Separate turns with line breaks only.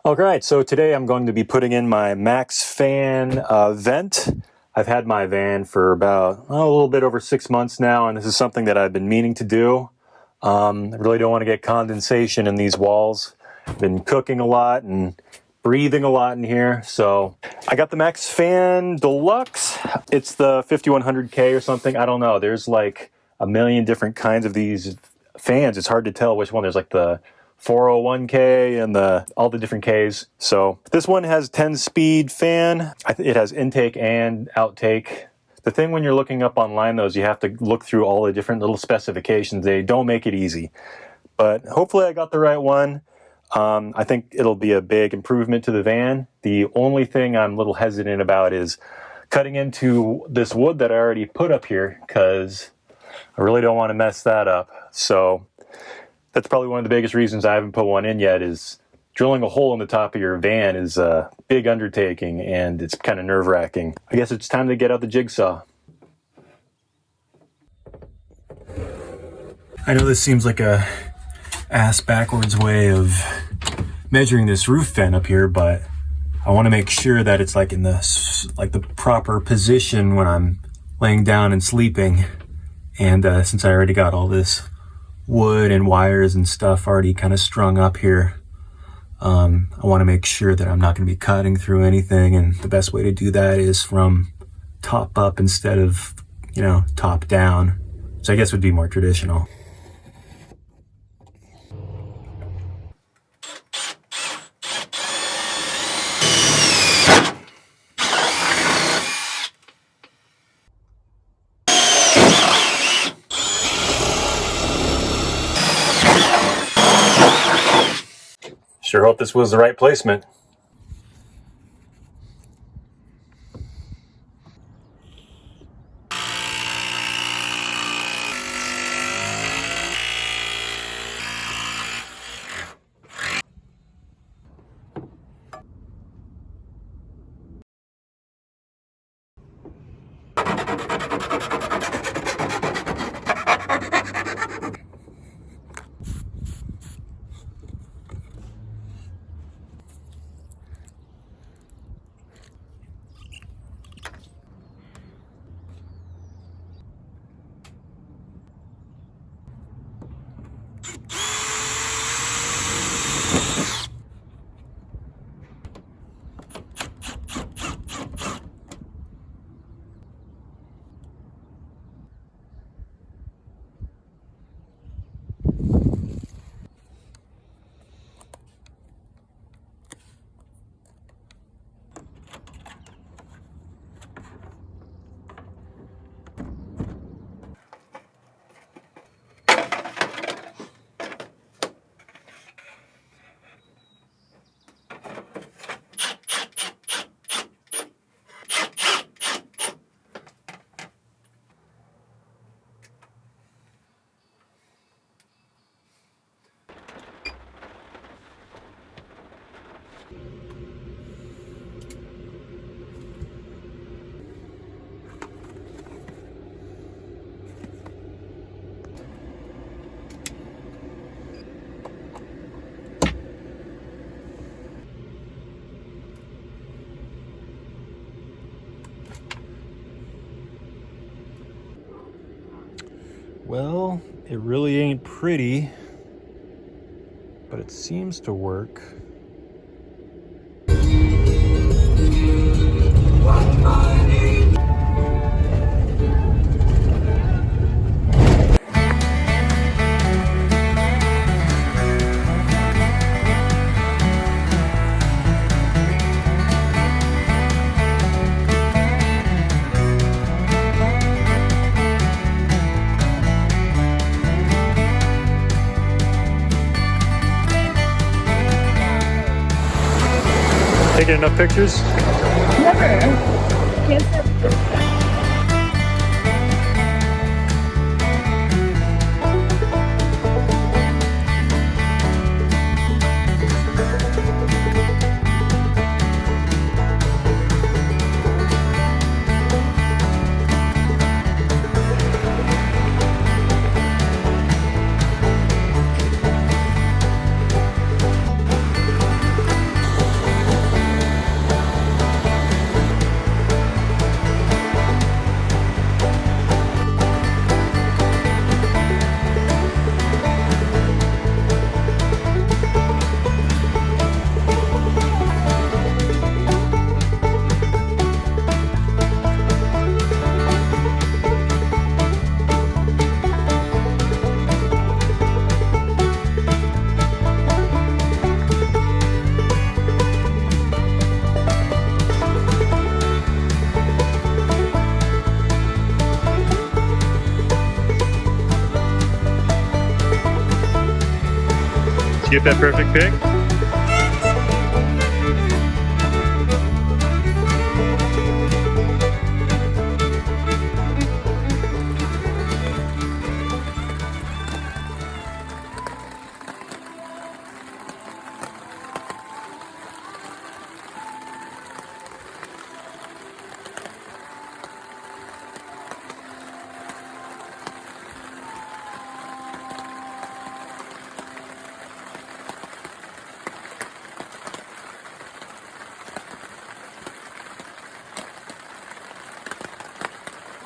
Alright, so today I'm going to be putting in my MaxxAir Fan vent. I've had my van for about a little bit over 6 months now, and this is something that I've been meaning to do. I really don't want to get condensation in these walls. I've been cooking a lot and breathing a lot in here, so I got the MaxxAir Fan Deluxe. It's the 5100K or something. I don't know. There's like a million different kinds of these fans. It's hard to tell which one. There's like the 401K and all the different Ks. So this one has 10-speed fan. It has intake and outtake. The thing when you're looking up online though is you have to look through all the different little specifications. They don't make it easy, but hopefully I got the right one. I think it'll be a big improvement to the van. The only thing I'm a little hesitant about is cutting into this wood that I already put up here, because I really don't want to mess that up. So that's probably one of the biggest reasons I haven't put one in yet, is drilling a hole in the top of your van is a big undertaking and it's kind of nerve-wracking. I guess it's time to get out the jigsaw. I know this seems like a ass-backwards way of measuring this roof vent up here, but I want to make sure that it's like in the proper position when I'm laying down and sleeping. And since I already got all this wood and wires and stuff already kind of strung up here, I want to make sure that I'm not going to be cutting through anything, and the best way to do that is from top up instead of, top down, which I guess would be more traditional. Sure hope this was the right placement. Well, it really ain't pretty, but it seems to work. Taking enough pictures?
Never. Can't stop.
get that perfect pic?